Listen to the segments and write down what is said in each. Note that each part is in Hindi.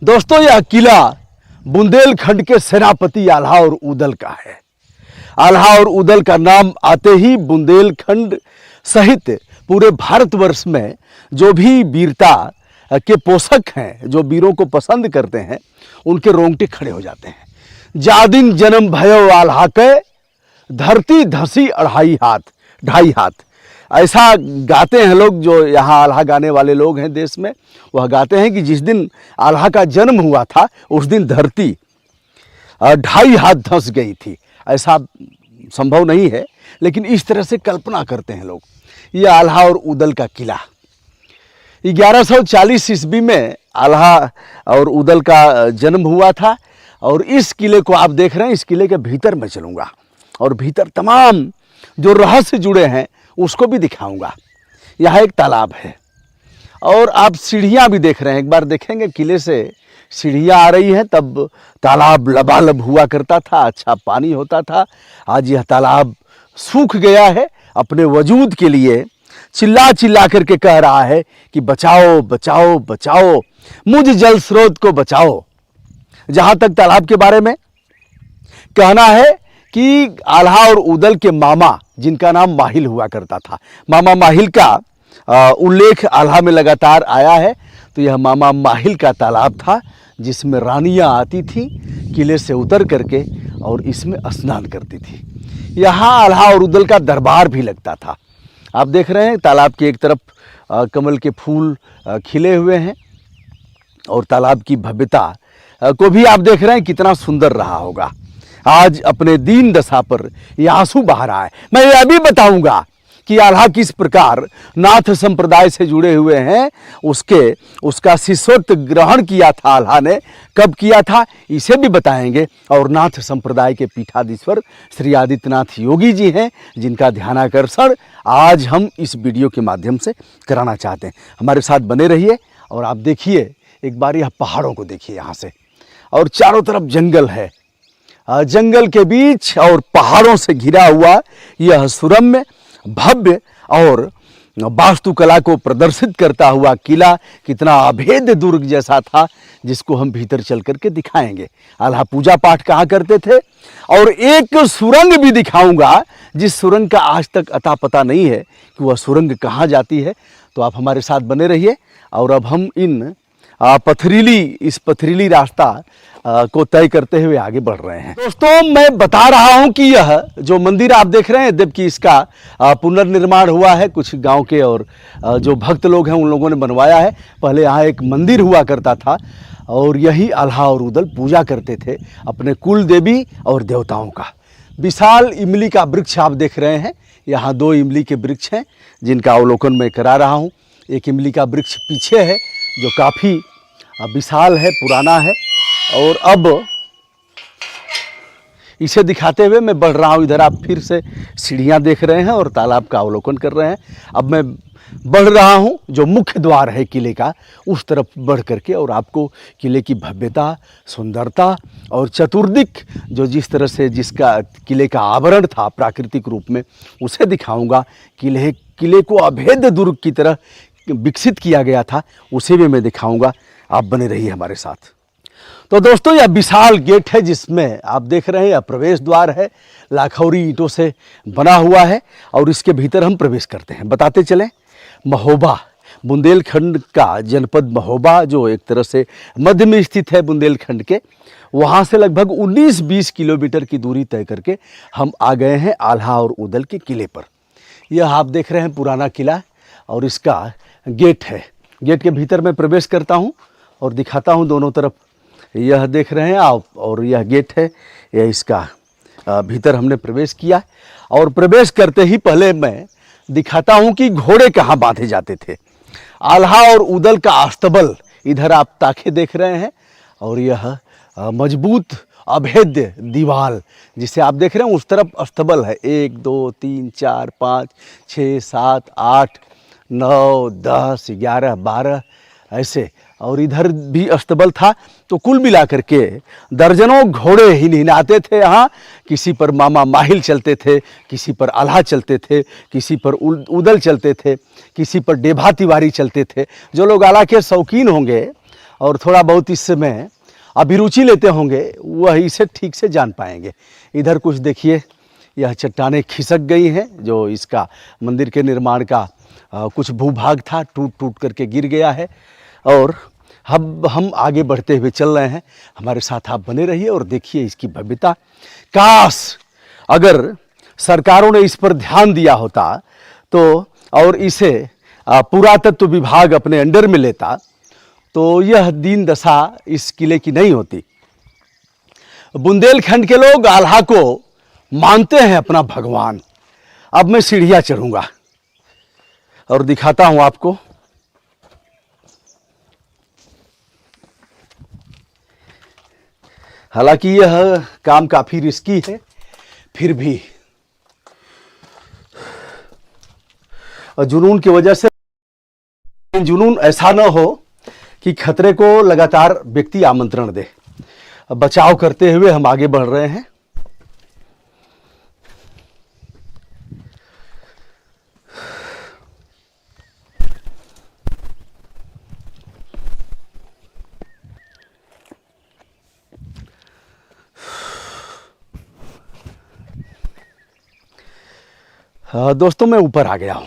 दोस्तों, यह किला बुंदेलखंड के सेनापति आल्हा और उदल का है। आल्हा और उदल का नाम आते ही बुंदेलखंड सहित पूरे भारतवर्ष में जो भी वीरता के पोषक हैं, जो वीरों को पसंद करते हैं, उनके रोंगटे खड़े हो जाते हैं। जादिन जन्म भयो आल्हा के, धरती धसी 2.5 हाथ। ऐसा गाते हैं लोग, जो यहाँ आल्हा गाने वाले लोग हैं देश में, वह गाते हैं कि जिस दिन आल्हा का जन्म हुआ था उस दिन धरती 2.5 हाथ धंस गई थी। ऐसा संभव नहीं है, लेकिन इस तरह से कल्पना करते हैं लोग। ये आल्हा और उदल का किला 1140 ईस्वी में आल्हा और उदल का जन्म हुआ था। और इस किले को आप देख रहे हैं, इस किले के भीतर मैं चलूँगा और भीतर तमाम जो रहस्य जुड़े हैं उसको भी दिखाऊंगा। यहाँ एक तालाब है और आप सीढ़ियाँ भी देख रहे हैं। एक बार देखेंगे, किले से सीढ़ियाँ आ रही हैं, तब तालाब लबालब हुआ करता था, अच्छा पानी होता था। आज यह तालाब सूख गया है। अपने वजूद के लिए चिल्ला चिल्ला करके कह रहा है कि बचाओ बचाओ बचाओ, मुझ जल स्रोत को बचाओ। जहाँ तक तालाब के बारे में कहना है कि आल्हा और उदल के मामा, जिनका नाम माहिल हुआ करता था, मामा माहिल का उल्लेख आल्हा में लगातार आया है। तो यह मामा माहिल का तालाब था, जिसमें रानियां आती थीं किले से उतर करके और इसमें स्नान करती थी। यहाँ आल्हा और उदल का दरबार भी लगता था। आप देख रहे हैं तालाब की एक तरफ कमल के फूल खिले हुए हैं और तालाब की भव्यता को भी आप देख रहे हैं, कितना सुंदर रहा होगा। आज अपने दीन दशा पर यह आंसू बहा रहा है। मैं यह भी बताऊंगा कि आल्हा किस प्रकार नाथ संप्रदाय से जुड़े हुए हैं। उसका शिष्यत्व ग्रहण किया था आल्हा ने, कब किया था इसे भी बताएंगे। और नाथ संप्रदाय के पीठाधीश्वर श्री आदित्यनाथ योगी जी हैं, जिनका ध्यानाकर्षण आज हम इस वीडियो के माध्यम से कराना चाहते हैं। हमारे साथ बने रहिए और आप देखिए, एक बार यह पहाड़ों को देखिए यहाँ से, और चारों तरफ जंगल है। जंगल के बीच और पहाड़ों से घिरा हुआ यह सुरम्य, भव्य और वास्तुकला को प्रदर्शित करता हुआ किला कितना अभेद्य दुर्ग जैसा था, जिसको हम भीतर चल करके दिखाएंगे। आल्हा पूजा पाठ कहाँ करते थे, और एक सुरंग भी दिखाऊंगा, जिस सुरंग का आज तक अता पता नहीं है कि वह सुरंग कहाँ जाती है। तो आप हमारे साथ बने रहिए। और अब हम इस पथरीली रास्ता को तय करते हुए आगे बढ़ रहे हैं। दोस्तों, मैं बता रहा हूं कि यह जो मंदिर आप देख रहे हैं, जबकि इसका पुनर्निर्माण हुआ है, कुछ गांव के और जो भक्त लोग हैं उन लोगों ने बनवाया है। पहले यहाँ एक मंदिर हुआ करता था और यही आल्हा और उदल पूजा करते थे अपने कुल देवी और देवताओं का। विशाल इमली का वृक्ष आप देख रहे हैं। यहाँ 2 इमली के वृक्ष हैं, जिनका अवलोकन मैं करा रहा हूँ। एक इमली का वृक्ष पीछे है, जो काफ़ी विशाल है, पुराना है। और अब इसे दिखाते हुए मैं बढ़ रहा हूँ। इधर आप फिर से सीढ़ियाँ देख रहे हैं और तालाब का अवलोकन कर रहे हैं। अब मैं बढ़ रहा हूँ, जो मुख्य द्वार है किले का, उस तरफ बढ़ करके और आपको किले की भव्यता, सुंदरता और चतुर्दिक जो जिस तरह से जिसका किले का आवरण था प्राकृतिक रूप में, उसे दिखाऊंगा। किले को अभेद्य दुर्ग की तरह विकसित किया गया था, उसे भी मैं दिखाऊंगा। आप बने रहिए हमारे साथ। तो दोस्तों, यह विशाल गेट है, जिसमें आप देख रहे हैं यह प्रवेश द्वार है, लाखौरी ईंटों से बना हुआ है। और इसके भीतर हम प्रवेश करते हैं। बताते चलें, महोबा, बुंदेलखंड का जनपद महोबा, जो एक तरह से मध्य में स्थित है बुंदेलखंड के, वहाँ से लगभग 19-20 किलोमीटर की दूरी तय करके हम आ गए हैं आल्हा और उदल के किले पर। यह आप देख रहे हैं पुराना किला और इसका गेट है। गेट के भीतर मैं प्रवेश करता हूँ और दिखाता हूँ दोनों तरफ। यह देख रहे हैं आप, और यह गेट है। यह इसका भीतर हमने प्रवेश किया और प्रवेश करते ही पहले मैं दिखाता हूँ कि घोड़े कहाँ बांधे जाते थे। आल्हा और उदल का अस्तबल इधर आप ताखे देख रहे हैं, और यह मजबूत अभेद्य दीवाल जिसे आप देख रहे हैं, उस तरफ अस्तबल है। 1 2 3 4 5 6 7 8 9 10 11 12 ऐसे, और इधर भी अस्तबल था। तो कुल मिलाकर के दर्जनों घोड़े ही निहनाते थे यहाँ। किसी पर मामा माहिल चलते थे, किसी पर आल्हा चलते थे, किसी पर उदल चलते थे, किसी पर डेभा तिवारी चलते थे। जो लोग आला के शौकीन होंगे और थोड़ा बहुत इसमें अभिरुचि लेते होंगे वह इसे ठीक से जान पाएंगे। इधर कुछ देखिए, यह चट्टानें खिसक गई हैं, जो इसका मंदिर के निर्माण का कुछ भूभाग था, टूट टूट करके गिर गया है। और अब हम आगे बढ़ते हुए चल रहे हैं, हमारे साथ आप बने रहिए और देखिए इसकी भव्यता। काश अगर सरकारों ने इस पर ध्यान दिया होता तो, और इसे पुरातत्व विभाग अपने अंडर में लेता तो यह दीन दशा इस किले की नहीं होती। बुंदेलखंड के लोग आल्हा को मानते हैं अपना भगवान। अब मैं सीढ़ियां चढ़ूंगा और दिखाता हूं आपको। हालांकि यह काम काफी रिस्की है, फिर भी जुनून की वजह से, जुनून ऐसा न हो कि खतरे को लगातार व्यक्ति आमंत्रण दे। बचाव करते हुए हम आगे बढ़ रहे हैं। दोस्तों, मैं ऊपर आ गया हूं।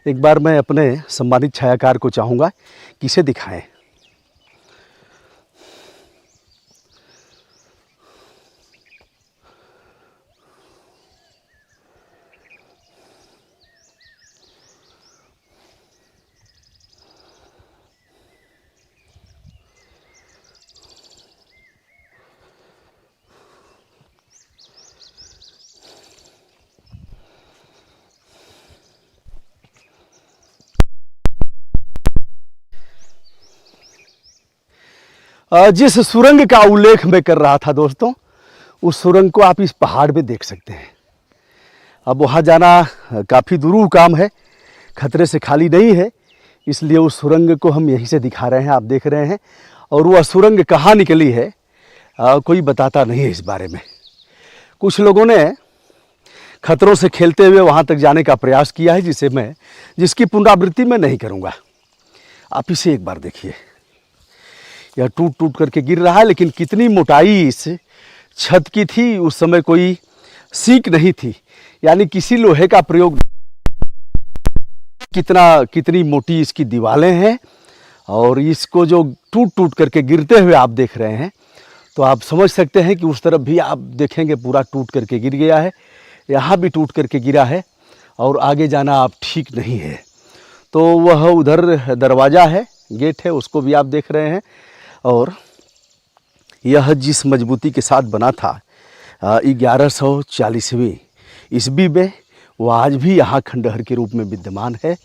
एक बार मैं अपने सम्मानित छायाकार को चाहूंगा कि इसे दिखाएं। जिस सुरंग का उल्लेख मैं कर रहा था दोस्तों, उस सुरंग को आप इस पहाड़ में देख सकते हैं। अब वहाँ जाना काफ़ी दुरूह काम है, खतरे से खाली नहीं है, इसलिए उस सुरंग को हम यहीं से दिखा रहे हैं, आप देख रहे हैं। और वह सुरंग कहाँ निकली है कोई बताता नहीं है इस बारे में। कुछ लोगों ने खतरों से खेलते हुए वहाँ तक जाने का प्रयास किया है, जिसकी पुनरावृत्ति मैं नहीं करूँगा। आप इसे एक बार देखिए, यह टूट टूट करके गिर रहा है, लेकिन कितनी मोटाई इस छत की थी उस समय कोई सीक नहीं थी, यानी किसी लोहे का प्रयोग। कितनी मोटी इसकी दीवारें हैं और इसको जो टूट टूट करके गिरते हुए आप देख रहे हैं, तो आप समझ सकते हैं कि उस तरफ भी आप देखेंगे पूरा टूट करके गिर गया है, यहाँ भी टूट करके गिरा है और आगे जाना आप ठीक नहीं है। तो वह उधर दरवाज़ा है, गेट है, उसको भी आप देख रहे हैं। और यह जिस मजबूती के साथ बना था 1140वीं ईस्वी में, वह आज भी यहाँ खंडहर के रूप में विद्यमान है।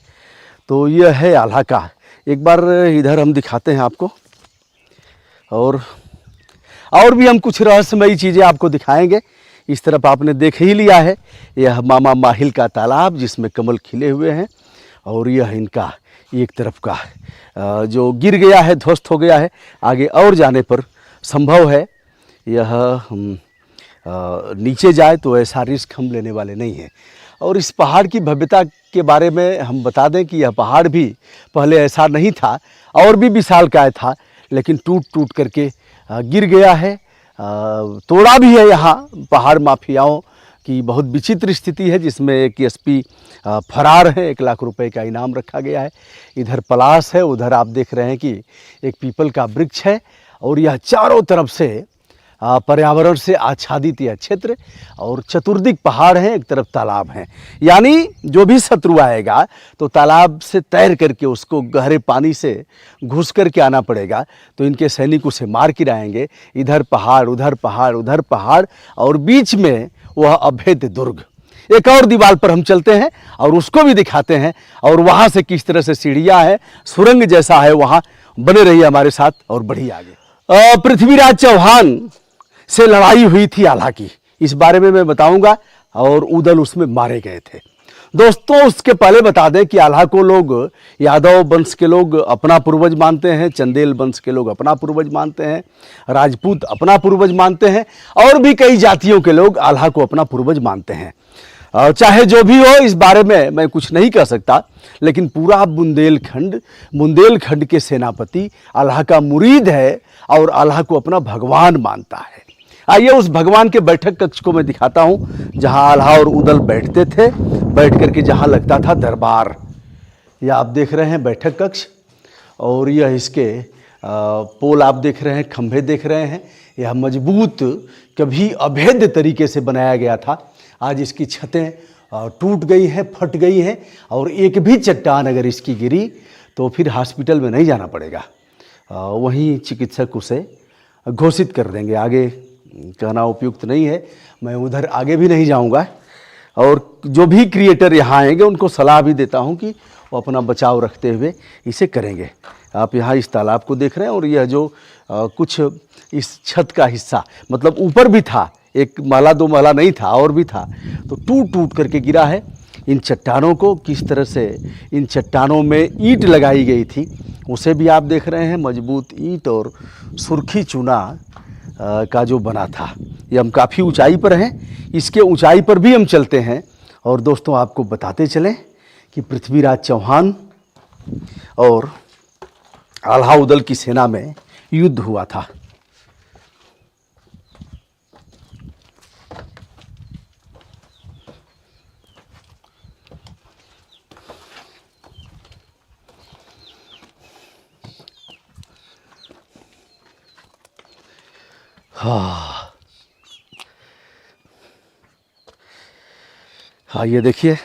तो यह है आल्हा का। एक बार इधर हम दिखाते हैं आपको, और भी हम कुछ रहस्यमयी चीज़ें आपको दिखाएंगे। इस तरफ आपने देख ही लिया है, यह मामा माहिल का तालाब जिसमें कमल खिले हुए हैं, और यह इनका एक तरफ का जो गिर गया है, ध्वस्त हो गया है। आगे और जाने पर संभव है यह नीचे जाए, तो ऐसा रिस्क हम लेने वाले नहीं हैं। और इस पहाड़ की भव्यता के बारे में हम बता दें कि यह पहाड़ भी पहले ऐसा नहीं था, और भी विशालकाय था, लेकिन टूट टूट करके गिर गया है। तोड़ा भी है यहाँ पहाड़ माफियाओं की बहुत विचित्र स्थिति है, जिसमें एक एसपी फरार है, 1 लाख रुपए का इनाम रखा गया है। इधर पलाश है, उधर आप देख रहे हैं कि एक पीपल का वृक्ष है, और यह चारों तरफ से पर्यावरण से आच्छादित यह क्षेत्र, और चतुर्दिक पहाड़ हैं, एक तरफ तालाब हैं। यानी जो भी शत्रु आएगा तो तालाब से तैर करके उसको गहरे पानी से घुस करके आना पड़ेगा, तो इनके सैनिक उसे मार गिराएंगे। इधर पहाड़, उधर पहाड़, उधर पहाड़, और बीच में वह अभेद्य दुर्ग। एक और दीवार पर हम चलते हैं और उसको भी दिखाते हैं, और वहाँ से किस तरह से सीढ़ियाँ हैं, सुरंग जैसा है वहाँ। बने रहिए हमारे साथ और बढ़िए आगे। पृथ्वीराज चौहान से लड़ाई हुई थी आल्हा की, इस बारे में मैं बताऊंगा, और उदल उसमें मारे गए थे। दोस्तों, उसके पहले बता दें कि आल्हा को लोग, यादव वंश के लोग अपना पूर्वज मानते हैं, चंदेल वंश के लोग अपना पूर्वज मानते हैं, राजपूत अपना पूर्वज मानते हैं, और भी कई जातियों के लोग आल्हा को अपना पूर्वज मानते हैं। चाहे जो भी हो, इस बारे में मैं कुछ नहीं कह सकता, लेकिन पूरा बुंदेलखंड के सेनापति अल्लाह का मुरीद है और अल्लाह को अपना भगवान मानता है। आइए उस भगवान के बैठक कक्ष को मैं दिखाता हूँ, जहाँ अल्लाह और उदल बैठते थे, बैठ करके जहाँ लगता था दरबार। यह आप देख रहे हैं बैठक कक्ष, और यह इसके पोल आप देख रहे हैं, खंभे देख रहे हैं। यह मजबूत, कभी अभेद्य तरीके से बनाया गया था। आज इसकी छतें टूट गई हैं, फट गई हैं, और एक भी चट्टान अगर इसकी गिरी तो फिर हॉस्पिटल में नहीं जाना पड़ेगा, वहीं चिकित्सक उसे घोषित कर देंगे। आगे कहना उपयुक्त नहीं है, मैं उधर आगे भी नहीं जाऊंगा। और जो भी क्रिएटर यहाँ आएंगे उनको सलाह भी देता हूँ कि वो अपना बचाव रखते हुए इसे करेंगे। आप यहाँ इस तालाब को देख रहे हैं, और यह जो कुछ इस छत का हिस्सा, मतलब ऊपर भी था, एक माला दो माला नहीं था, और भी था, तो टूट टूट करके गिरा है। इन चट्टानों को किस तरह से, इन चट्टानों में ईंट लगाई गई थी, उसे भी आप देख रहे हैं, मजबूत ईंट और सुर्खी चूना का जो बना था। ये हम काफ़ी ऊंचाई पर हैं, इसके ऊंचाई पर भी हम चलते हैं। और दोस्तों आपको बताते चलें कि पृथ्वीराज चौहान और आल्हा उदल की सेना में युद्ध हुआ था। हाँ, ये देखिए,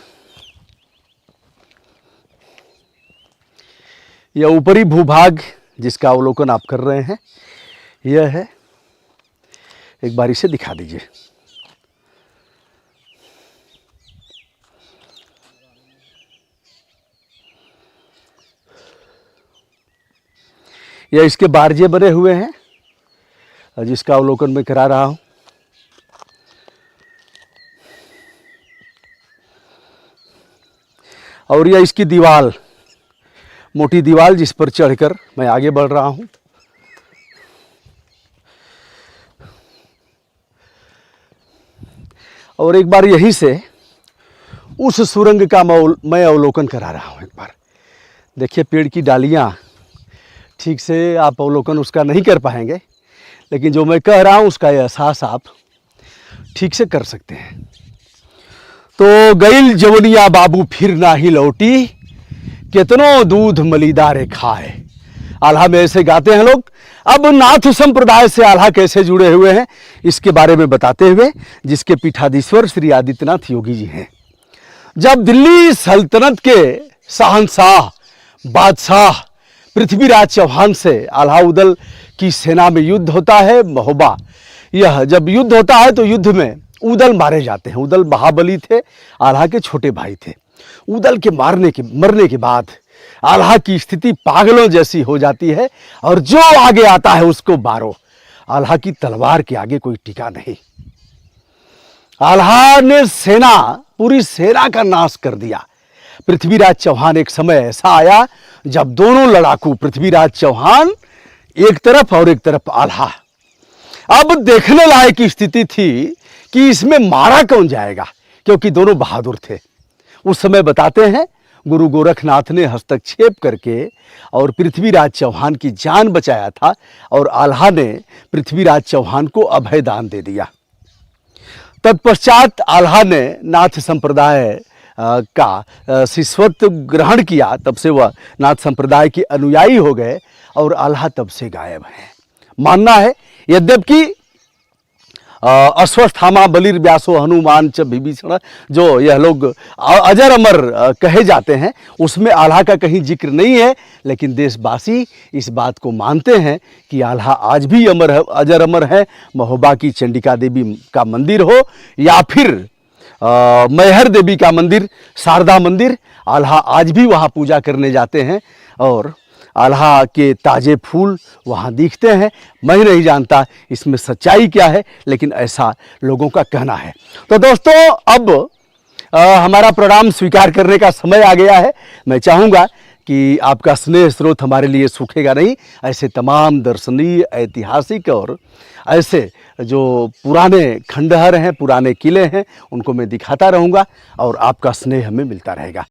यह ऊपरी भूभाग जिसका अवलोकन आप कर रहे हैं, यह है। एक बार इसे दिखा दीजिए। यह इसके बारजे बने हुए हैं, जिसका अवलोकन मैं करा रहा हूं। और यह इसकी दीवाल, मोटी दीवाल, जिस पर चढ़कर मैं आगे बढ़ रहा हूं। और एक बार यहीं से उस सुरंग का मैं अवलोकन करा रहा हूं। एक बार देखिए, पेड़ की डालियां, ठीक से आप अवलोकन उसका नहीं कर पाएंगे, लेकिन जो मैं कह रहा हूं उसका एहसास आप ठीक से कर सकते हैं। तो गईल जवनिया बाबू फिर ना ही लौटी, कितनो दूध मलीदारे खाए। आल्हा में ऐसे गाते हैं लोग। अब नाथ संप्रदाय से आल्हा कैसे जुड़े हुए हैं, इसके बारे में बताते हुए, जिसके पीठाधीश्वर श्री आदित्यनाथ योगी जी हैं। जब दिल्ली सल्तनत के शहंशाह बादशाह पृथ्वीराज चौहान से आल्हा उदल की सेना में युद्ध होता है, महोबा, यह जब युद्ध होता है तो युद्ध में उदल मारे जाते हैं। उदल महाबली थे, आल्हा के छोटे भाई थे। उदल के मरने के बाद आल्हा की स्थिति पागलों जैसी हो जाती है, और जो आगे आता है उसको मारो। आल्हा की तलवार के आगे कोई टिका नहीं। आल्हा ने पूरी सेना का नाश कर दिया। पृथ्वीराज चौहान, एक समय ऐसा आया जब दोनों लड़ाकू, पृथ्वीराज चौहान एक तरफ और एक तरफ आल्हा, अब देखने लायक स्थिति थी कि इसमें मारा कौन जाएगा, क्योंकि दोनों बहादुर थे। उस समय बताते हैं गुरु गोरखनाथ ने हस्तक्षेप करके और पृथ्वीराज चौहान की जान बचाया था, और आल्हा ने पृथ्वीराज चौहान को अभय दान दे दिया। तत्पश्चात आल्हा ने नाथ संप्रदाय का शिष्यत्व ग्रहण किया। तब से वह नाथ संप्रदाय के अनुयायी हो गए, और आल्हा तब से गायब है। मानना है, यद्यपि अश्वत्थामा बलिर व्यासो हनुमान च विभीषण, जो यह लोग अजर अमर कहे जाते हैं, उसमें आल्हा का कहीं जिक्र नहीं है, लेकिन देशवासी इस बात को मानते हैं कि आल्हा आज भी अमर है, अजर अमर है। महोबा की चंडिका देवी का मंदिर हो, या फिर मैहर देवी का मंदिर, शारदा मंदिर, आल्हा आज भी वहाँ पूजा करने जाते हैं, और आल्हा के ताजे फूल वहाँ दिखते हैं। मैं नहीं जानता इसमें सच्चाई क्या है, लेकिन ऐसा लोगों का कहना है। तो दोस्तों, अब हमारा प्रणाम स्वीकार करने का समय आ गया है। मैं चाहूँगा कि आपका स्नेह स्रोत हमारे लिए सूखेगा नहीं। ऐसे तमाम दर्शनीय, ऐतिहासिक और ऐसे जो पुराने खंडहर हैं, पुराने किले हैं, उनको मैं दिखाता रहूँगा और आपका स्नेह हमें मिलता रहेगा।